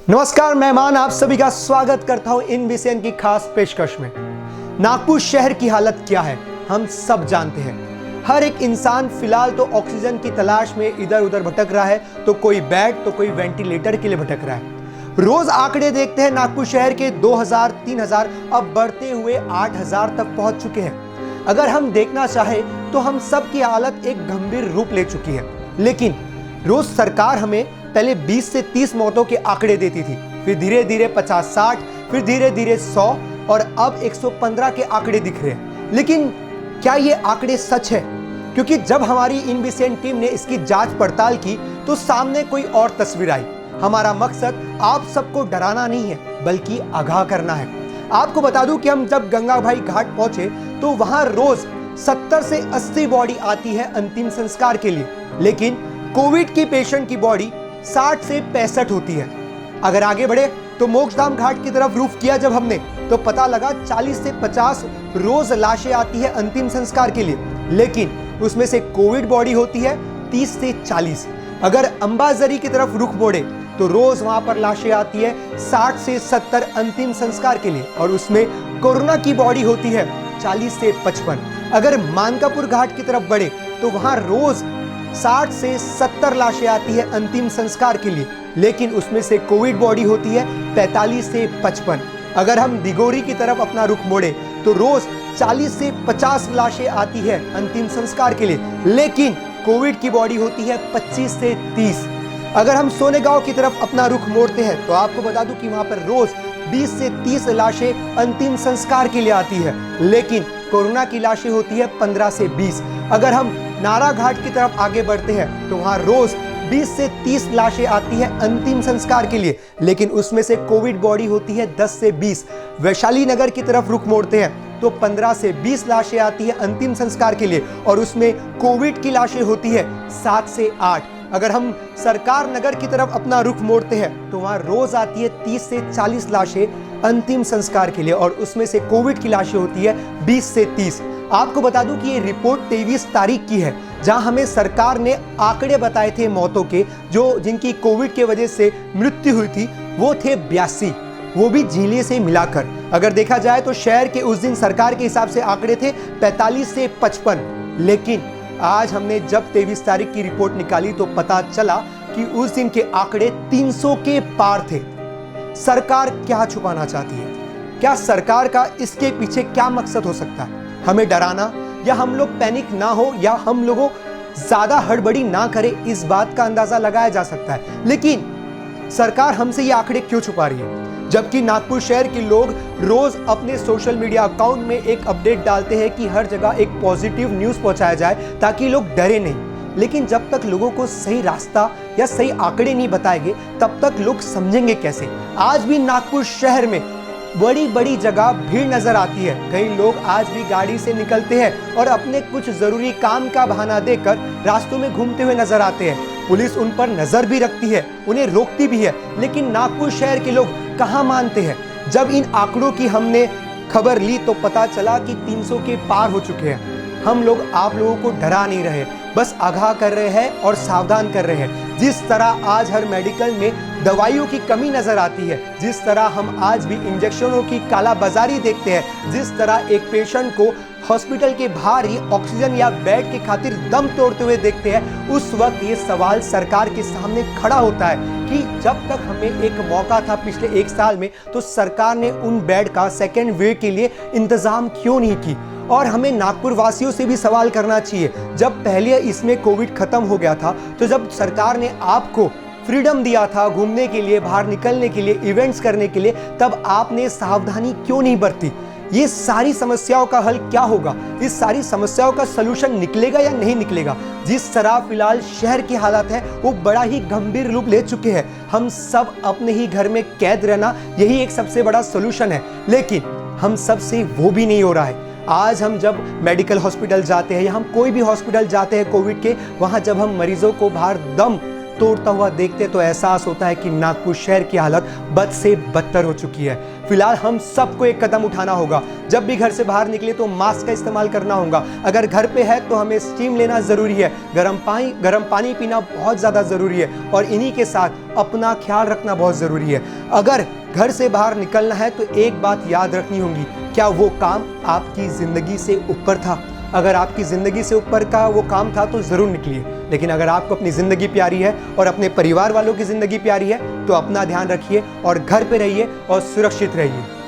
नमस्कार मेहमान, आप सभी का स्वागत करता हूं इन विषय की खास पेशकश में। नागपुर शहर की हालत क्या है हम सब जानते हैं। हर एक इंसान फिलहाल तो ऑक्सीजन की तलाश में इधर उधर भटक रहा है, तो कोई बेड तो कोई वेंटिलेटर के लिए भटक रहा है। रोज आंकड़े देखते हैं, नागपुर शहर के 2000, 3000 अब बढ़ते हुए 8000 तक पहुंच चुके हैं। अगर हम देखना चाहे तो हम सब की हालत एक गंभीर रूप ले चुकी है। लेकिन रोज सरकार हमें पहले 20 से 30 मौतों के आंकड़े देती थी, फिर धीरे धीरे 50-60, फिर धीरे धीरे 100 और अब 115 के आंकड़े दिख रहे हैं। लेकिन क्या ये आंकड़े सच है? क्योंकि जब हमारी इनविसेंट टीम ने इसकी जांच पड़ताल की तो सामने कोई और तस्वीर आई। हमारा मकसद आप सबको डराना नहीं है, बल्कि आगाह करना है। आपको बता दूं कि हम जब गंगा भाई घाट पहुंचे तो वहां रोज 70 से 80 बॉडी आती है अंतिम संस्कार के लिए, लेकिन कोविड की पेशेंट की बॉडी 60 से 65 होती है। अगर आगे बढ़े तो मोक्षधाम घाट की तरफ रूफ किया जब हमने, तो पता लगा 40 से 50 रोज लाशें आती है अंतिम संस्कार के लिए, लेकिन उसमें से कोविड बॉडी होती है 30 से 40। अगर अंबाझरी की तरफ रुख मोड़े तो रोज वहां पर लाशें आती है 60 से 70 अंतिम संस्कार के लिए, और उसमें कोरोना की बॉडी होती है 40 से 55। अगर मानकापुर घाट की तरफ बढ़े तो वहां रोज 60 से 70 लाशें आती है अंतिम संस्कार के लिए, लेकिन उसमें से कोविड बॉडी होती है 45 से 55। अगर हम दिगोरी की तरफ अपना रुख मोड़े तो रोज 40 से 50 लाशें आती है अंतिम संस्कार के लिए, लेकिन कोविड की बॉडी होती है 25 से 30। अगर हम सोनेगांव की तरफ अपना रुख मोड़ते हैं तो आपको बता दूं कि वहां पर रोज 20 से 30 लाशें अंतिम संस्कार के लिए आती है, लेकिन कोरोना की लाशें होती है 15 से 20। अगर हम नारा घाट की तरफ आगे बढ़ते हैं तो वहां रोज 20 से 30 लाशें आती है अंतिम संस्कार के लिए, लेकिन उसमें से कोविड बॉडी होती है 10 से 20। वैशाली नगर की तरफ रुख मोड़ते हैं तो 15 से 20 लाशें आती है अंतिम संस्कार के लिए, और उसमें कोविड की लाशें होती है 7 से 8। अगर हम सरकार नगर की तरफ अपना रुख मोड़ते हैं तो वहां रोज आती है 30 से 40 लाशें अंतिम संस्कार के लिए, और उसमें से कोविड की लाशें होती है 20 से 30। आपको बता दूं कि ये रिपोर्ट 23 तारीख की है, जहां हमें सरकार ने आंकड़े बताए थे मौतों के, जो जिनकी कोविड के वजह से मृत्यु हुई थी वो थे 82, वो भी जिले से मिलाकर। अगर देखा जाए तो शहर के उस दिन सरकार के हिसाब से आंकड़े थे 45 से 55, लेकिन आज हमने जब 23 तारीख की रिपोर्ट निकाली तो पता चला कि उस दिन के आंकड़े 300 के पार थे। सरकार क्या छुपाना चाहती है? क्या सरकार का इसके पीछे क्या मकसद हो सकता है? हमें डराना, या हम लोग पैनिक ना हो, या हम लोगों ज्यादा हड़बड़ी ना करें, इस बात का अंदाजा लगाया जा सकता है। लेकिन सरकार हमसे ये आंकड़े क्यों छुपा रही है? जबकि नागपुर शहर के लोग रोज अपने सोशल मीडिया अकाउंट में एक अपडेट डालते हैं कि हर जगह एक पॉजिटिव न्यूज़ पहुंचाया जाए ताकि लोग डरे नहीं। लेकिन जब तक लोगों को सही रास्ता या सही आंकड़े नहीं बताएंगे तब तक लोग समझेंगे कैसे? आज भी नागपुर शहर में बड़ी बड़ी जगह भीड़ नजर आती है। कई लोग आज भी गाड़ी से निकलते हैं और अपने कुछ जरूरी काम का बहाना देकर रास्तों में घूमते हुए नजर आते हैं। पुलिस उन पर नजर भी रखती है, उन्हें रोकती भी है, लेकिन नागपुर शहर के लोग कहां मानते हैं? जब इन आंकड़ों की हमने खबर ली तो पता चला कि 300 के पार हो चुके हैं। हम लोग आप लोगों को डरा नहीं रहे, बस आगाह कर रहे हैं और सावधान कर रहे हैं। जिस तरह आज हर मेडिकल में दवाइयों की कमी नजर आती है, जिस तरह हम आज भी इंजेक्शनों की कालाबाजारी देखते हैं, जिस तरह एक पेशेंट को हॉस्पिटल के बाहर ही ऑक्सीजन या बेड के खातिर दम तोड़ते हुए देखते हैं, उस वक्त ये सवाल सरकार के सामने खड़ा होता है कि जब तक हमें एक मौका था पिछले 1 साल में, तो सरकार ने उन बेड का सेकेंड वेव के लिए इंतजाम क्यों नहीं की? और हमें नागपुर वासियों से भी सवाल करना चाहिए, जब पहले इसमें कोविड खत्म हो गया था, तो जब सरकार ने आपको फ्रीडम दिया था घूमने के लिए, बाहर निकलने के लिए, इवेंट्स करने के लिए, तब आपने सावधानी क्यों नहीं बरती? ये सारी समस्याओं का हल क्या होगा? इस सारी समस्याओं का सलूशन निकलेगा या नहीं निकलेगा? जिस तरह फिलहाल शहर की हालत है वो बड़ा ही गंभीर रूप ले चुके हैं। हम सब अपने ही घर में कैद रहना, यही एक सबसे बड़ा सलूशन है, लेकिन हम सब से वो भी नहीं हो रहा है। आज हम जब मेडिकल हॉस्पिटल जाते हैं या हम कोई भी हॉस्पिटल जाते हैं कोविड के, वहां जब हम मरीजों को बाहर दम तोड़ता हुआ देखते तो एहसास होता है कि नागपुर शहर की हालत बद से बदतर हो चुकी है। फिलहाल हम सबको एक कदम उठाना होगा। जब भी घर से बाहर निकले तो मास्क का इस्तेमाल करना होगा। अगर घर पे है तो हमें स्टीम लेना ज़रूरी है। गर्म पानी पीना बहुत ज़्यादा ज़रूरी है और इन्हीं के साथ अपना ख्याल रखना बहुत ज़रूरी है। अगर घर से बाहर निकलना है तो एक बात याद रखनी होगी, क्या वो काम आपकी ज़िंदगी से ऊपर था? अगर आपकी ज़िंदगी से ऊपर का वो काम था तो ज़रूर निकलिए, लेकिन अगर आपको अपनी ज़िंदगी प्यारी है और अपने परिवार वालों की ज़िंदगी प्यारी है तो अपना ध्यान रखिए और घर पे रहिए और सुरक्षित रहिए।